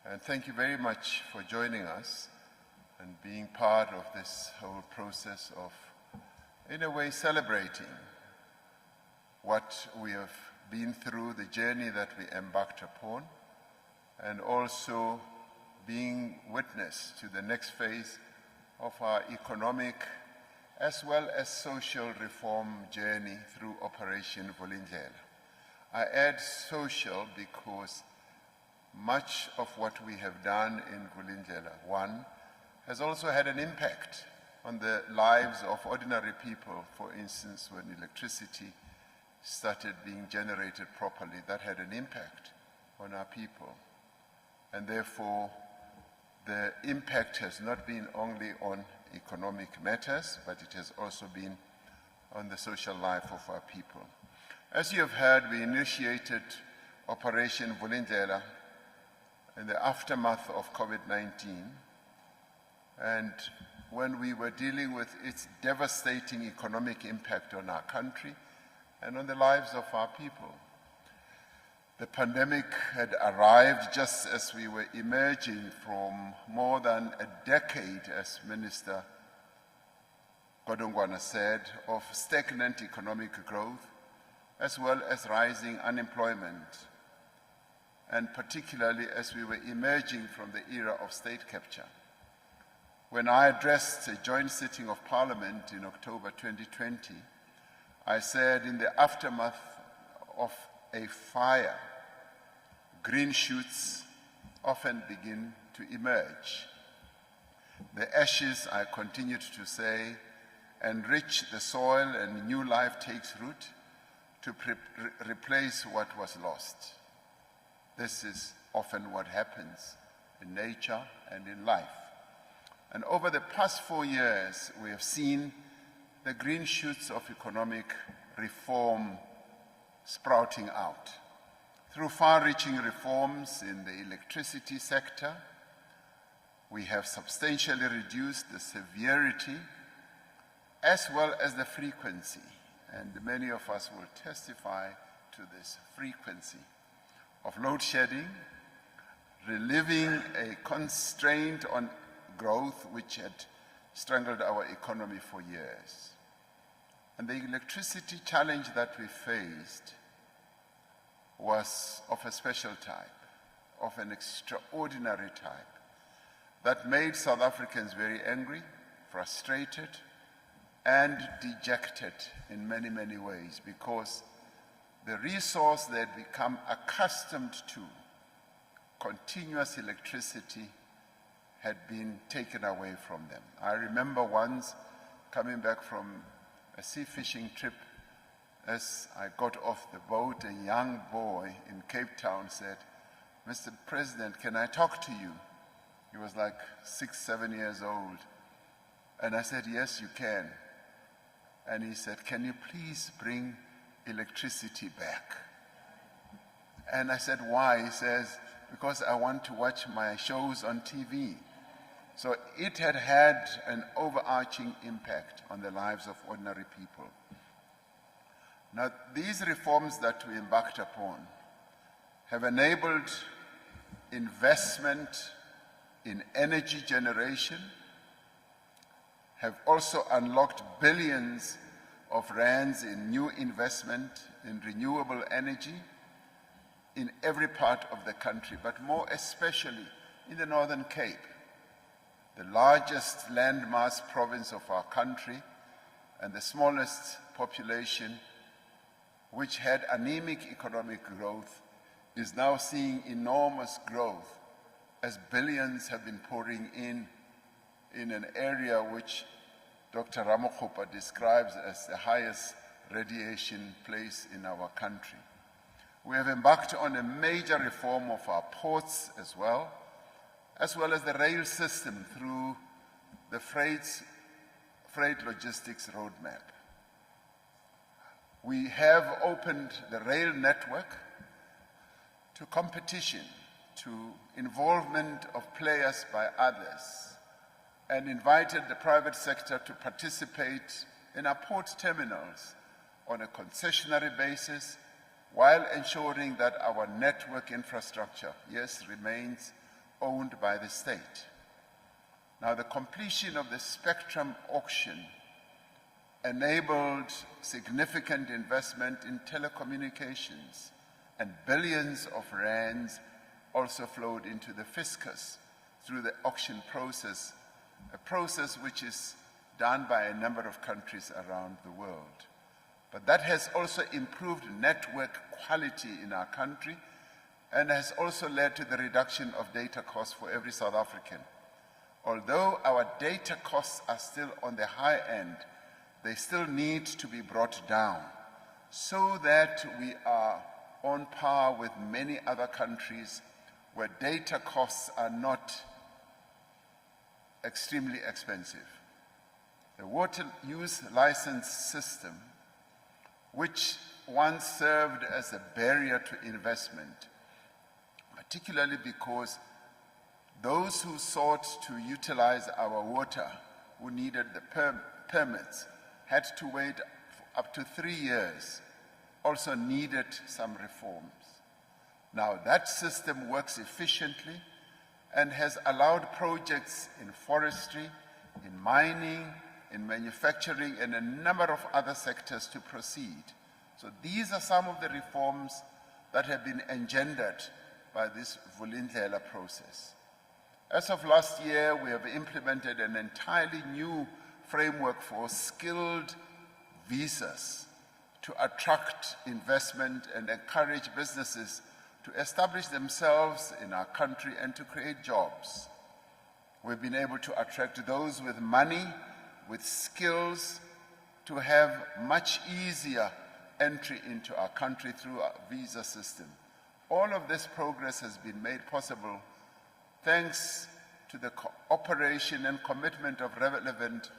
And thank you very much for joining us and being part of this whole process of, in a way, celebrating what we have been through, the journey that we embarked upon, and also being witness to the next phase of our economic as well as social reform journey through Operation Vulindlela. I add social because much of what we have done in Vulindlela, one, has also had an impact on the lives of ordinary people. For instance, when electricity started being generated properly, that had an impact on our people. And therefore, the impact has not been only on economic matters, but it has also been on the social life of our people. As you have heard, we initiated Operation Vulindlela in the aftermath of COVID-19, and when we were dealing with its devastating economic impact on our country and on the lives of our people. The pandemic had arrived just as we were emerging from more than a decade, as Minister Godongwana said, of stagnant economic growth, as well as rising unemployment, and particularly as we were emerging from the era of state capture. When I addressed a joint sitting of Parliament in October 2020, I said in the aftermath of a fire, green shoots often begin to emerge. The ashes, I continued to say, enrich the soil and new life takes root to replace what was lost. This is often what happens in nature and in life. And over the past 4 years, we have seen the green shoots of economic reform sprouting out. Through far-reaching reforms in the electricity sector, we have substantially reduced the severity as well as the frequency, and many of us will testify to this frequency of load shedding, relieving a constraint on growth which had strangled our economy for years. And the electricity challenge that we faced was of a special type, of an extraordinary type, that made South Africans very angry, frustrated, and dejected in many, many ways, because the resource they had become accustomed to, continuous electricity, had been taken away from them. I remember once coming back from a sea fishing trip. As I got off the boat, a young boy in Cape Town said, "Mr. President, can I talk to you?" He was like 6, 7 years old. And I said, "Yes, you can." And he said, "Can you please bring electricity back?" And I said, "Why?" He says, "Because I want to watch my shows on TV." So it had had an overarching impact on the lives of ordinary people. Now, these reforms that we embarked upon have enabled investment in energy generation, have also unlocked billions of rands in new investment in renewable energy in every part of the country, but more especially in the Northern Cape, the largest landmass province of our country and the smallest population, which had anemic economic growth, is now seeing enormous growth as billions have been pouring in an area which Dr. Ramaphosa describes as the highest radiation place in our country. We have embarked on a major reform of our ports as well as the rail system through the freight logistics roadmap. We have opened the rail network to competition, to involvement of players by others, and invited the private sector to participate in our port terminals on a concessionary basis, while ensuring that our network infrastructure, yes, remains owned by the state. Now, the completion of the spectrum auction enabled significant investment in telecommunications, and billions of rands also flowed into the fiscus through the auction process, a process which is done by a number of countries around the world. But that has also improved network quality in our country and has also led to the reduction of data costs for every South African. Although our data costs are still on the high end, they still need to be brought down so that we are on par with many other countries where data costs are not extremely expensive. The water use license system, which once served as a barrier to investment, particularly because those who sought to utilize our water, who needed the permits, had to wait up to 3 years, also needed some reforms. Now that system works efficiently and has allowed projects in forestry, in mining, in manufacturing, and a number of other sectors to proceed. So these are some of the reforms that have been engendered by this Vulindlela process. As of last year, we have implemented an entirely new framework for skilled visas to attract investment and encourage businesses to establish themselves in our country and to create jobs. We've been able to attract those with money, with skills, to have much easier entry into our country through our visa system. All of this progress has been made possible thanks to the cooperation and commitment of relevant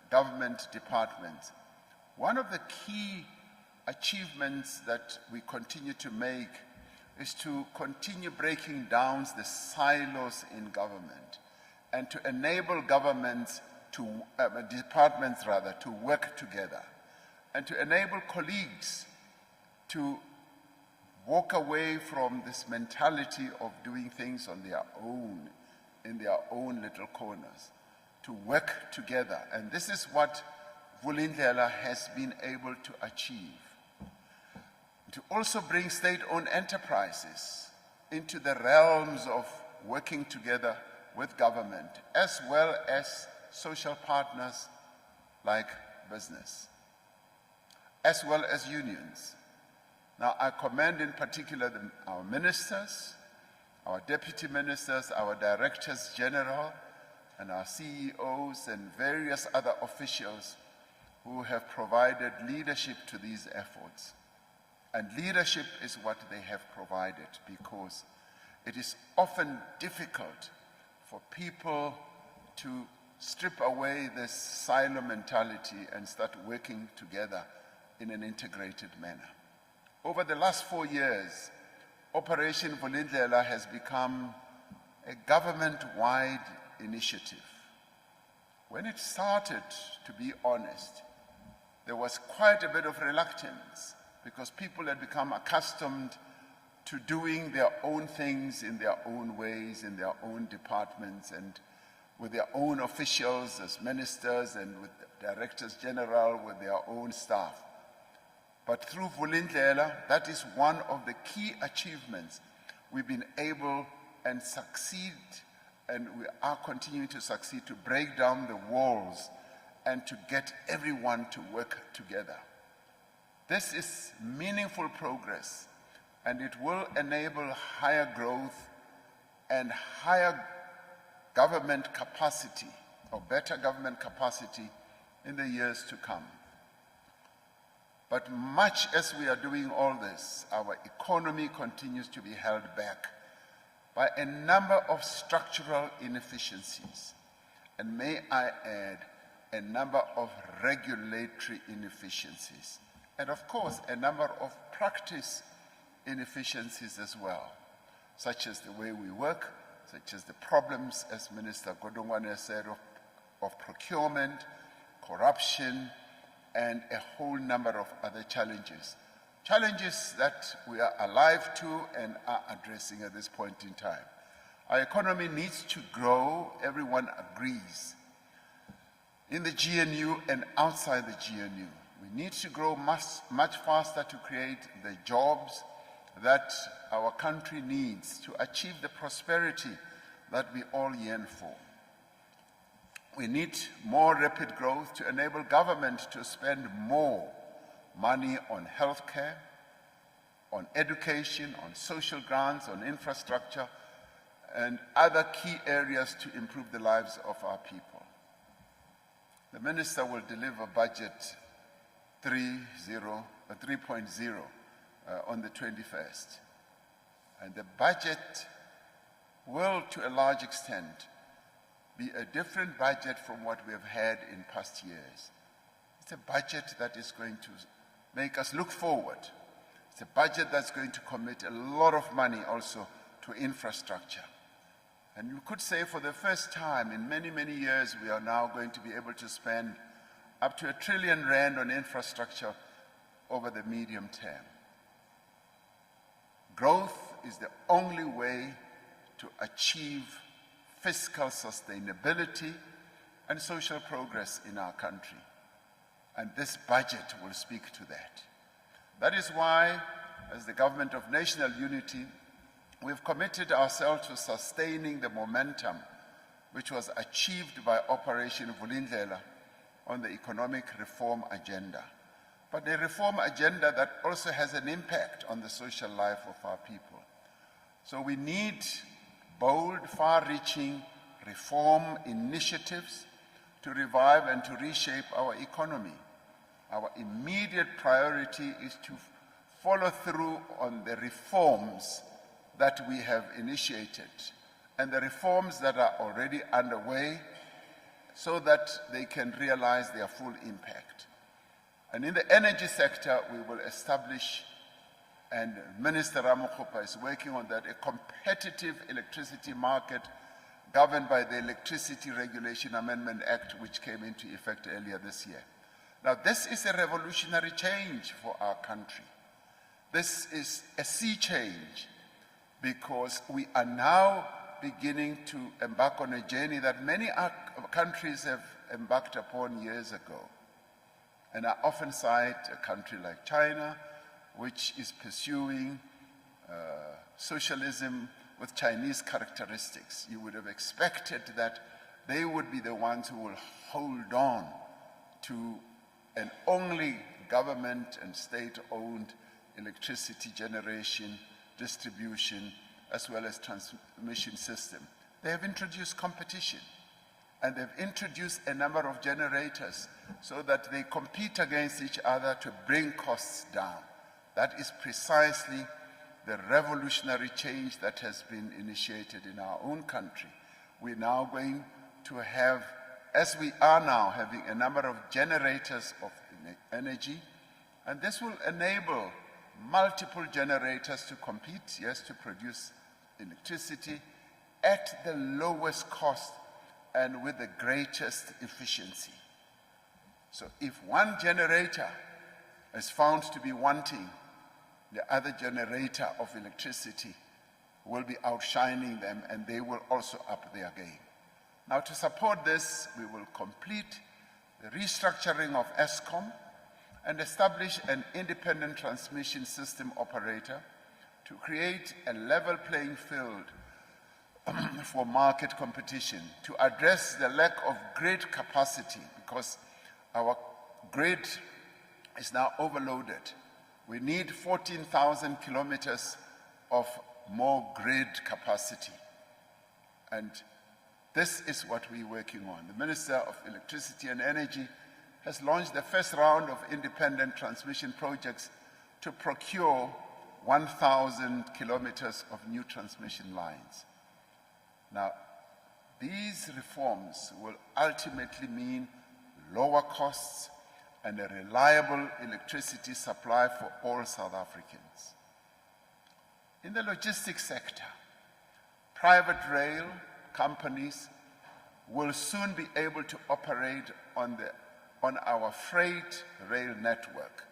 government departments. One of the key achievements that we continue to make is to continue breaking down the silos in government and to enable governments to, departments rather, to work together and to enable colleagues to walk away from this mentality of doing things on their own, in their own little corners, to work together. And this is what Vulindlela has been able to achieve. To also bring state-owned enterprises into the realms of working together with government, as well as social partners like business, as well as unions. Now, I commend in particular our ministers, our deputy ministers, our directors general, and our CEOs and various other officials who have provided leadership to these efforts. And leadership is what they have provided, because it is often difficult for people to strip away this silo mentality and start working together in an integrated manner. Over the last 4 years, Operation Vulindlela has become a government-wide initiative. When it started, to be honest, there was quite a bit of reluctance because people had become accustomed to doing their own things in their own ways, in their own departments, and with their own officials as ministers and with directors general, with their own staff. But through Vulindlela, that is one of the key achievements. We've been able and succeed, and we are continuing to succeed, to break down the walls and to get everyone to work together. This is meaningful progress, and it will enable higher growth and higher government capacity, or better government capacity, in the years to come. But much as we are doing all this, our economy continues to be held back by a number of structural inefficiencies, and may I add, a number of regulatory inefficiencies, and of course, a number of practice inefficiencies as well, such as the way we work, such as the problems, as Minister Godongwana said, of procurement, corruption, and a whole number of other challenges. Challenges that we are alive to and are addressing at this point in time. Our economy needs to grow, everyone agrees, in the GNU and outside the GNU. We need to grow much faster to create the jobs that our country needs to achieve the prosperity that we all yearn for. We need more rapid growth to enable government to spend more money on healthcare, on education, on social grants, on infrastructure, and other key areas to improve the lives of our people. The Minister will deliver Budget 3.0 on the 21st. And the budget will, to a large extent, be a different budget from what we have had in past years. It's a budget that is going to make us look forward. It's a budget that's going to commit a lot of money also to infrastructure. And you could say for the first time in many, many years, we are now going to be able to spend up to R1 trillion on infrastructure over the medium term. Growth is the only way to achieve fiscal sustainability and social progress in our country. And this budget will speak to that. That is why, as the Government of National Unity, we've committed ourselves to sustaining the momentum which was achieved by Operation Vulindlela on the economic reform agenda, but a reform agenda that also has an impact on the social life of our people. So we need bold, far-reaching reform initiatives to revive and to reshape our economy. Our immediate priority is to follow through on the reforms that we have initiated and the reforms that are already underway so that they can realize their full impact. And in the energy sector, we will establish, and Minister Ramaphosa is working on that, a competitive electricity market governed by the Electricity Regulation Amendment Act, which came into effect earlier this year. Now, this is a revolutionary change for our country. This is a sea change because we are now beginning to embark on a journey that many countries have embarked upon years ago. And I often cite a country like China, which is pursuing socialism with Chinese characteristics. You would have expected that they would be the ones who will hold on to an only government and state-owned electricity generation, distribution, as well as transmission system. They have introduced competition, and they've introduced a number of generators so that they compete against each other to bring costs down. That is precisely the revolutionary change that has been initiated in our own country. We're now going to have, as we are now, having a number of generators of energy, and this will enable multiple generators to compete, yes, to produce electricity at the lowest cost and with the greatest efficiency. So if one generator is found to be wanting, the other generator of electricity will be outshining them, and they will also up their game. Now, to support this, we will complete the restructuring of Eskom and establish an independent transmission system operator to create a level playing field for market competition, to address the lack of grid capacity, because our grid is now overloaded. We need 14,000 kilometers of more grid capacity. And this is what we're working on. The Minister of Electricity and Energy has launched the first round of independent transmission projects to procure 1,000 kilometers of new transmission lines. Now, these reforms will ultimately mean lower costs and a reliable electricity supply for all South Africans. In the logistics sector, private rail companies will soon be able to operate on our freight rail network,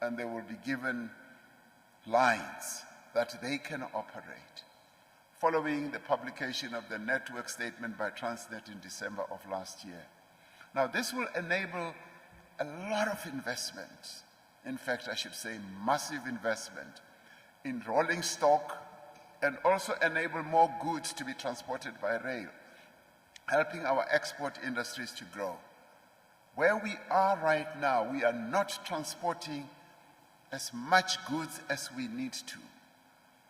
and they will be given lines that they can operate. following the publication of the network statement by Transnet in December of last year. Now, this will enable a lot of investment. In fact, I should say massive investment in rolling stock, and also enable more goods to be transported by rail, helping our export industries to grow. Where we are right now, we are not transporting as much goods as we need to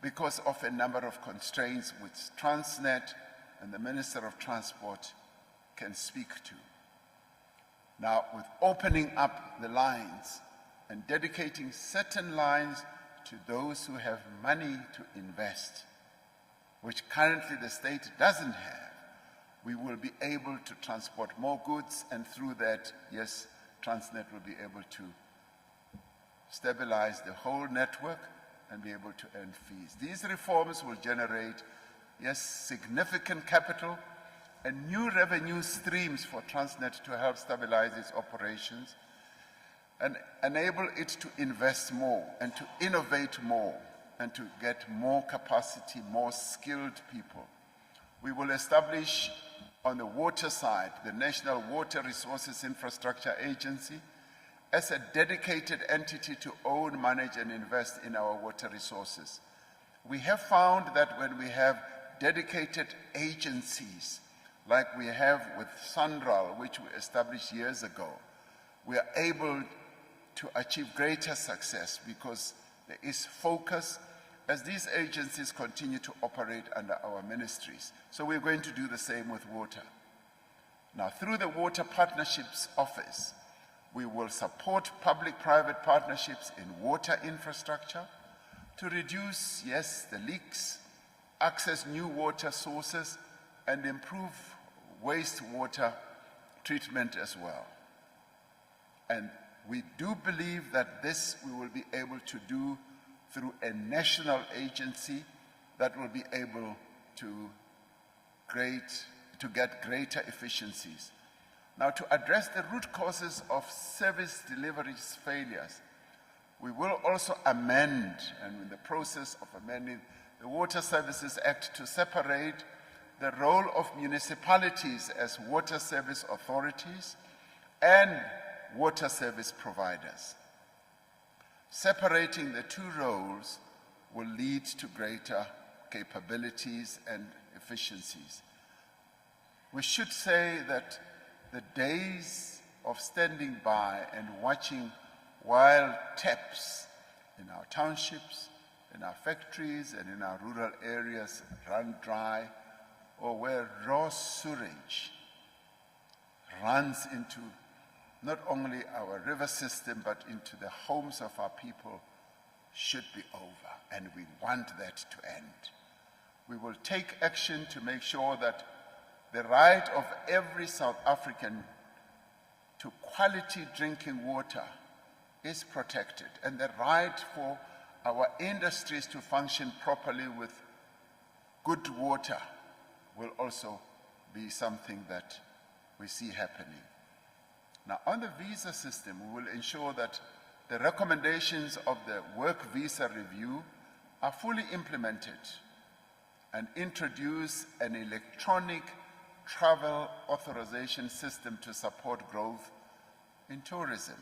because of a number of constraints which Transnet and the Minister of Transport can speak to. Now, with opening up the lines and dedicating certain lines to those who have money to invest, which currently the state doesn't have, we will be able to transport more goods, and through that, yes, Transnet will be able to stabilize the whole network and be able to earn fees. These reforms will generate, yes, significant capital and new revenue streams for Transnet to help stabilize its operations and enable it to invest more and to innovate more and to get more capacity, more skilled people. We will establish on the water side the National Water Resources Infrastructure Agency as a dedicated entity to own, manage, and invest in our water resources. We have found that when we have dedicated agencies, like we have with Sandral, which we established years ago, we are able to achieve greater success because there is focus as these agencies continue to operate under our ministries. So we're going to do the same with water. Now, through the Water Partnerships Office, we will support public-private partnerships in water infrastructure to reduce, yes, the leaks, access new water sources, and improve wastewater treatment as well. And we do believe that this we will be able to do through a national agency that will be able to get greater efficiencies. Now, to address the root causes of service delivery failures, we will also amend, and in the process of amending the Water Services Act, to separate the role of municipalities as water service authorities and water service providers. Separating the two roles will lead to greater capabilities and efficiencies. We should say that the days of standing by and watching while taps in our townships, in our factories, and in our rural areas run dry, or where raw sewage runs into not only our river system, but into the homes of our people, should be over, and we want that to end. We will take action to make sure that the right of every South African to quality drinking water is protected, and the right for our industries to function properly with good water will also be something that we see happening. Now, on the visa system, we will ensure that the recommendations of the work visa review are fully implemented and introduce an electronic travel authorization system to support growth in tourism,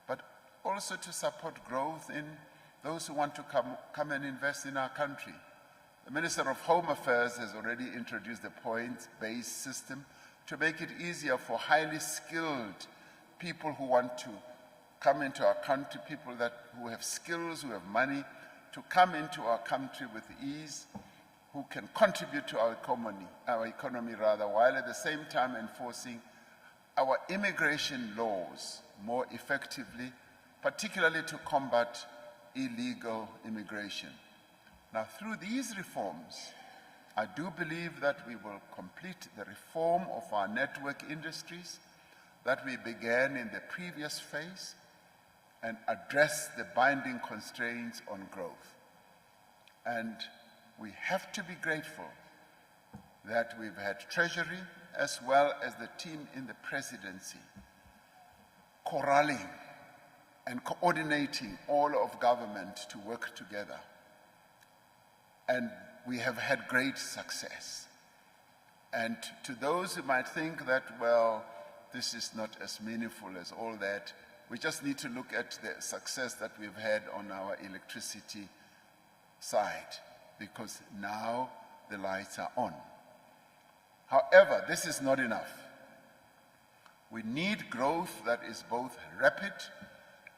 but also to support growth in those who want to come and invest in our country. The Minister of Home Affairs has already introduced the points-based system to make it easier for highly skilled people who want to come into our country, people who have skills, who have money, to come into our country with ease, who can contribute to our economy, while at the same time enforcing our immigration laws more effectively, particularly to combat illegal immigration. Now, through these reforms, I do believe that we will complete the reform of our network industries that we began in the previous phase and address the binding constraints on growth. And we have to be grateful that we've had Treasury as well as the team in the presidency corralling and coordinating all of government to work together. And we have had great success. And to those who might think that, well, this is not as meaningful as all that, we just need to look at the success that we've had on our electricity side, because now the lights are on. However, this is not enough. We need growth that is both rapid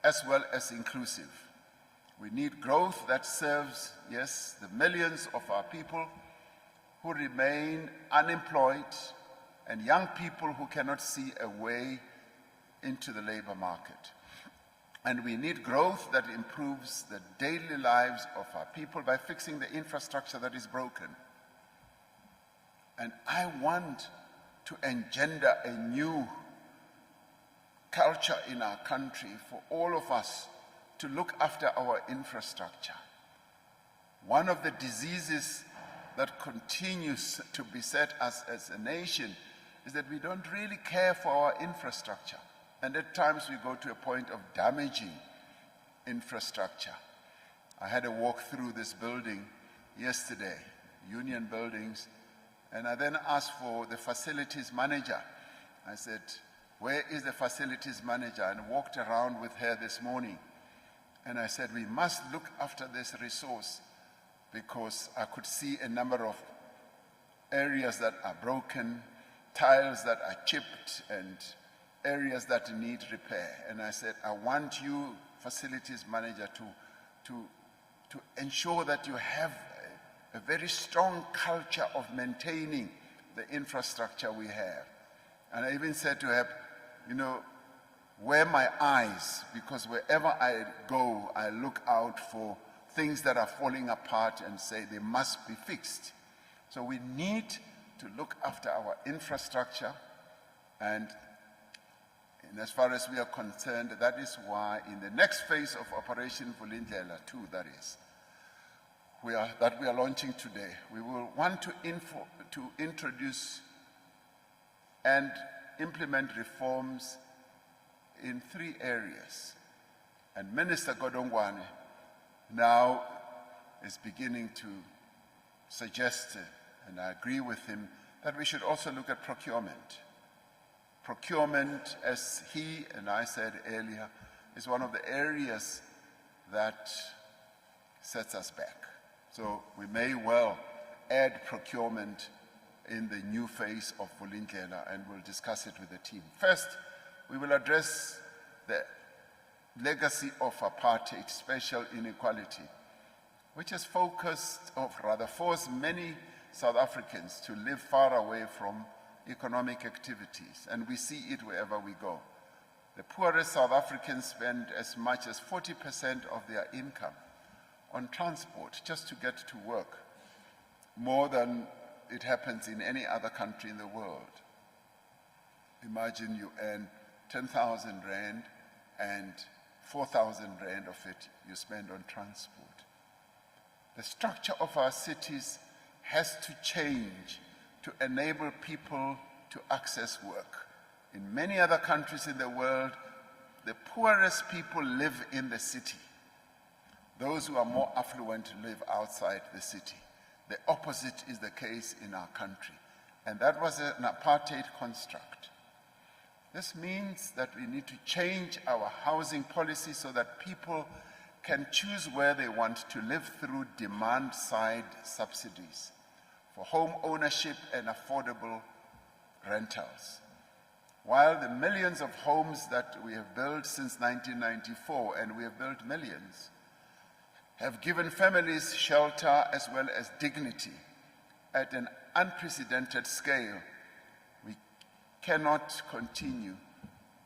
as well as inclusive. We need growth that serves, yes, the millions of our people who remain unemployed and young people who cannot see a way into the labor market. And we need growth that improves the daily lives of our people by fixing the infrastructure that is broken. And I want to engender a new culture in our country for all of us to look after our infrastructure. One of the diseases that continues to beset us as a nation is that we don't really care for our infrastructure. And at times we go to a point of damaging infrastructure. I had a walk through this building yesterday, Union Buildings, and I then asked for the facilities manager. I said, where is the facilities manager? And walked around with her this morning. And I said, we must look after this resource, because I could see a number of areas that are broken, tiles that are chipped, and areas that need repair. And I said, I want you, facilities manager, to ensure that you have a very strong culture of maintaining the infrastructure we have. And I even said to her, you know, wear my eyes, because wherever I go, I look out for things that are falling apart and say they must be fixed. So we need to look after our infrastructure, and as far as we are concerned, that is why in the next phase of Operation Vulindlela 2, that we are launching today, we will want to introduce and implement reforms in 3 areas. And Minister Godongwane now is beginning to suggest, and I agree with him, that we should also look at procurement. Procurement, as he and I said earlier, is one of the areas that sets us back. So we may well add procurement in the new phase of Vulindlela, and we'll discuss it with the team. First, we will address the legacy of apartheid, spatial inequality, which has forced many South Africans to live far away from economic activities, and we see it wherever we go. The poorest South Africans spend as much as 40% of their income on transport just to get to work, more than it happens in any other country in the world. Imagine you earn 10,000 rand and 4,000 rand of it you spend on transport. The structure of our cities has to change to enable people to access work. In many other countries in the world, the poorest people live in the city. Those who are more affluent live outside the city. The opposite is the case in our country. And that was an apartheid construct. This means that we need to change our housing policy so that people can choose where they want to live through demand-side subsidies for home ownership and affordable rentals. While the millions of homes that we have built since 1994, and we have built millions, have given families shelter as well as dignity at an unprecedented scale, we cannot continue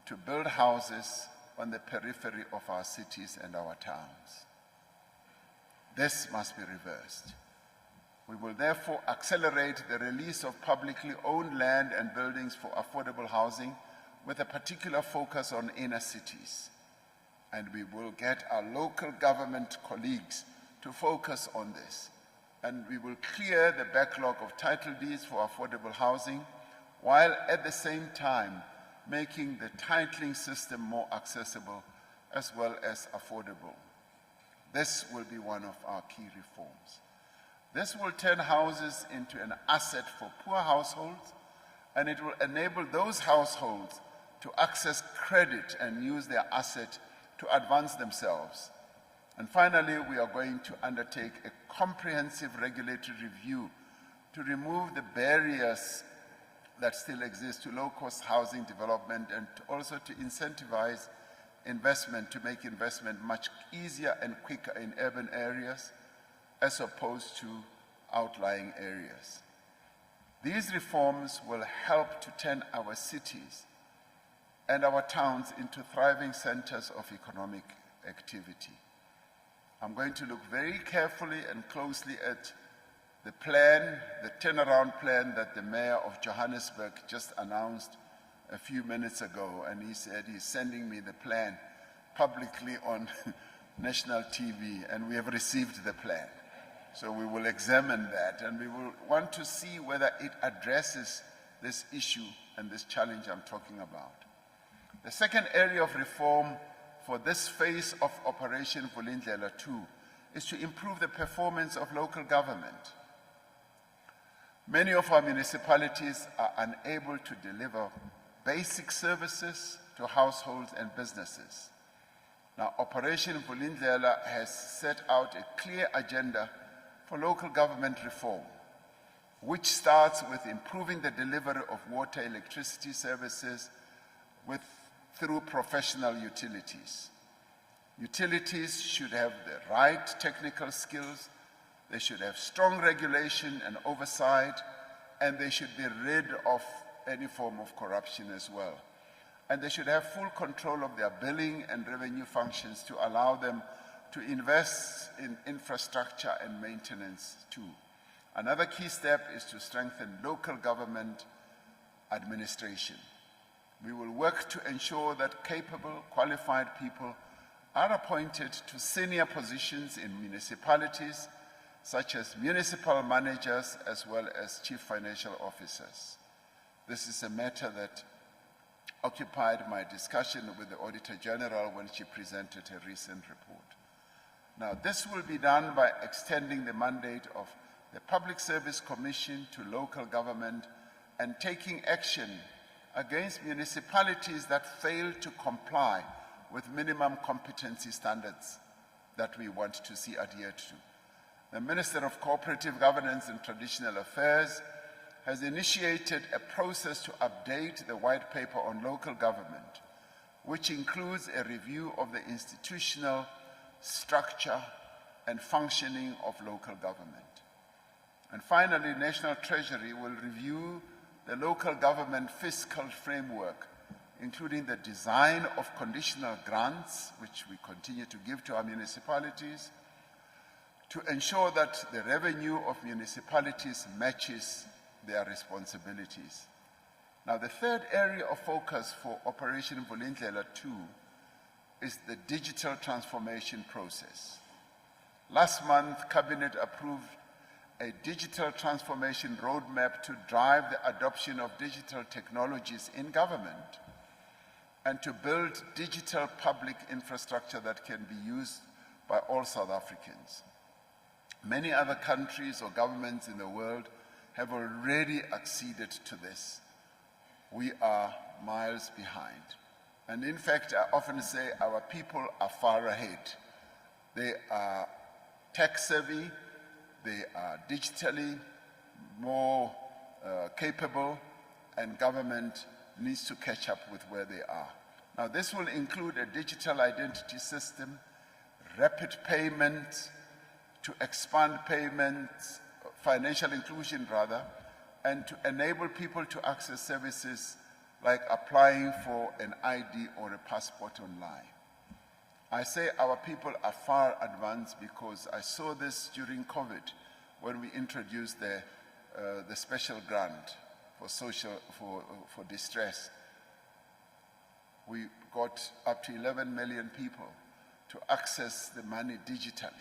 to build houses on the periphery of our cities and our towns. This must be reversed. We will therefore accelerate the release of publicly owned land and buildings for affordable housing, with a particular focus on inner cities. And we will get our local government colleagues to focus on this. And we will clear the backlog of title deeds for affordable housing, while at the same time making the titling system more accessible as well as affordable. This will be one of our key reforms. This will turn houses into an asset for poor households, and it will enable those households to access credit and use their asset to advance themselves. And finally, we are going to undertake a comprehensive regulatory review to remove the barriers that still exist to low-cost housing development, and also to incentivize investment, to make investment much easier and quicker in urban areas as opposed to outlying areas. These reforms will help to turn our cities and our towns into thriving centers of economic activity. I'm going to look very carefully and closely at the plan, the turnaround plan that the Mayor of Johannesburg just announced a few minutes ago, and he said he's sending me the plan publicly on national TV, and we have received the plan. So we will examine that, and we will want to see whether it addresses this issue and this challenge I'm talking about. The second area of reform for this phase of Operation Vulindlela 2 is to improve the performance of local government. Many of our municipalities are unable to deliver basic services to households and businesses. Now, Operation Vulindlela has set out a clear agenda for local government reform, which starts with improving the delivery of water, electricity services through professional utilities. Utilities should have the right technical skills, they should have strong regulation and oversight, and they should be rid of any form of corruption as well. And they should have full control of their billing and revenue functions to allow them to invest in infrastructure and maintenance too. Another key step is to strengthen local government administration. We will work to ensure that capable, qualified people are appointed to senior positions in municipalities, such as municipal managers as well as chief financial officers. This is a matter that occupied my discussion with the Auditor General when she presented her recent report. Now, this will be done by extending the mandate of the Public Service Commission to local government and taking action against municipalities that fail to comply with minimum competency standards that we want to see adhered to. The Minister of Cooperative Governance and Traditional Affairs has initiated a process to update the white paper on local government, which includes a review of the institutional structure and functioning of local government. And finally, National Treasury will review the local government fiscal framework, including the design of conditional grants, which we continue to give to our municipalities, to ensure that the revenue of municipalities matches their responsibilities. Now, the third area of focus for Operation Vulindlela 2 is the digital transformation process. Last month, Cabinet approved a digital transformation roadmap to drive the adoption of digital technologies in government and to build digital public infrastructure that can be used by all South Africans. Many other countries or governments in the world have already acceded to this. We are miles behind. And in fact, I often say our people are far ahead. They are tech savvy, they are digitally more capable, and government needs to catch up with where they are. Now, this will include a digital identity system, rapid payments, to expand payments, financial inclusion rather, and to enable people to access services like applying for an ID or a passport online. I say our people are far advanced because I saw this during COVID when we introduced the special grant for distress. We got up to 11 million people to access the money digitally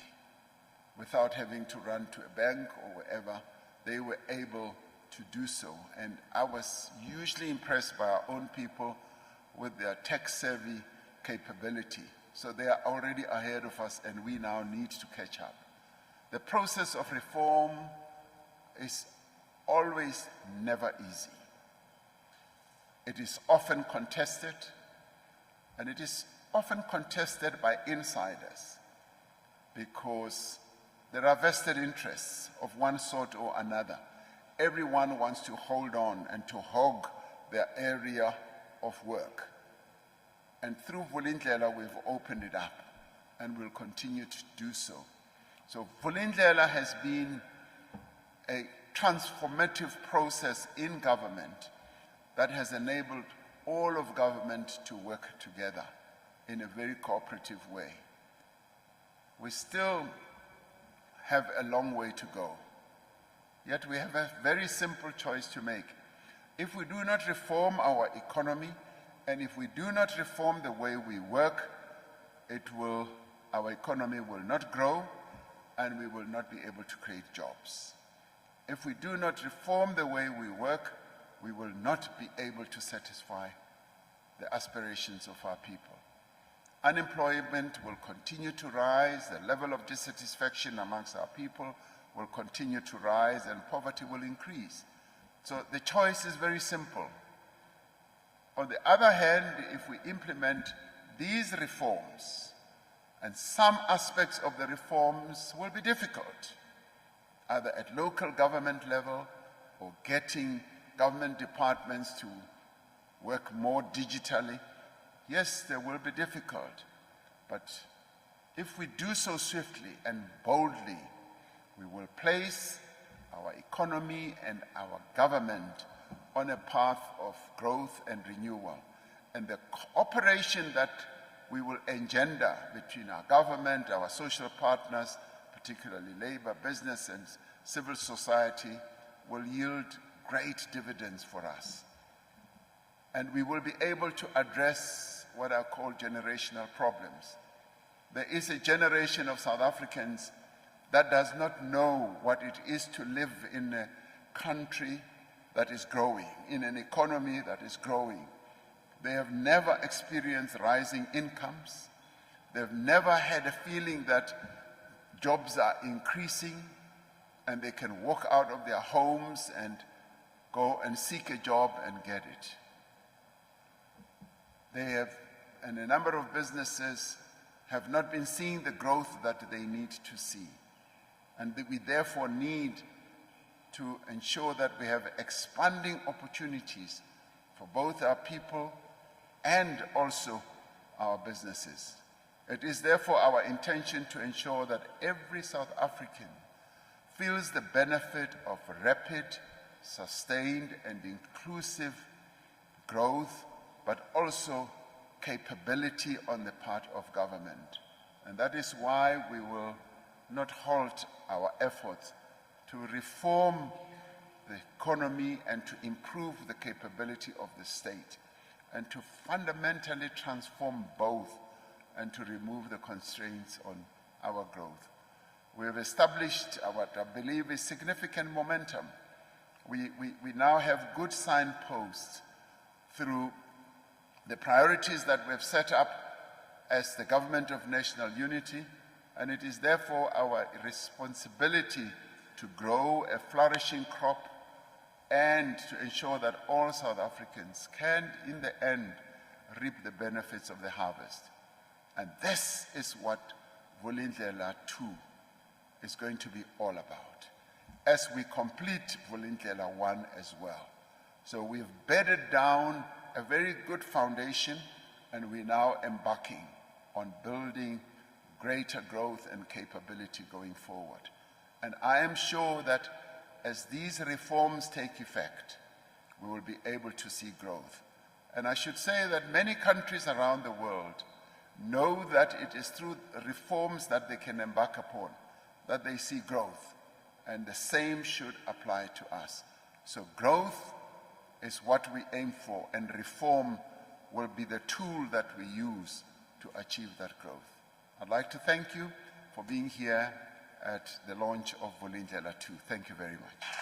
without having to run to a bank or wherever. They were able to do so. And I was hugely impressed by our own people with their tech-savvy capability. So they are already ahead of us, and we now need to catch up. the process of reform is always never easy. It is often contested, and it is often contested by insiders because there are vested interests of one sort or another. Everyone wants to hold on and to hog their area of work. And through Vulindlela, we've opened it up and will continue to do so. So Vulindlela has been a transformative process in government that has enabled all of government to work together in a very cooperative way. We still have a long way to go, yet we have a very simple choice to make. If we do not reform our economy, and if we do not reform the way we work, our economy will not grow, and we will not be able to create jobs. If we do not reform the way we work, we will not be able to satisfy the aspirations of our people. Unemployment will continue to rise, the level of dissatisfaction amongst our people will continue to rise, and poverty will increase. So the choice is very simple. On the other hand, if we implement these reforms, and some aspects of the reforms will be difficult, either at local government level or getting government departments to work more digitally. Yes, they will be difficult, but if we do so swiftly and boldly, we will place our economy and our government on a path of growth and renewal. And the cooperation that we will engender between our government, our social partners, particularly labor, business, and civil society, will yield great dividends for us. And we will be able to address what are called generational problems. There is a generation of South Africans that does not know what it is to live in a country that is growing, in an economy that is growing. They have never experienced rising incomes. They've never had a feeling that jobs are increasing and they can walk out of their homes and go and seek a job and get it. They have, and a number of businesses have not been seeing the growth that they need to see. And we therefore need to ensure that we have expanding opportunities for both our people and also our businesses. It is therefore our intention to ensure that every South African feels the benefit of rapid, sustained, and inclusive growth, but also capability on the part of government. And that is why we will not halt our efforts to reform the economy and to improve the capability of the state, and to fundamentally transform both and to remove the constraints on our growth. We have established what I believe is significant momentum. We now have good signposts through the priorities that we've set up as the government of national unity, and it is therefore our responsibility to grow a flourishing crop and to ensure that all South Africans can, in the end, reap the benefits of the harvest. And this is what Vulindlela 2 is going to be all about, as we complete Vulindlela 1 as well. So we've bedded down a very good foundation, and we're now embarking on building greater growth and capability going forward. And I am sure that as these reforms take effect, we will be able to see growth. And I should say that many countries around the world know that it is through reforms that they can embark upon that they see growth. And the same should apply to us. So growth is what we aim for, and reform will be the tool that we use to achieve that growth. I'd like to thank you for being here at the launch of Vulindlela 2. Thank you very much.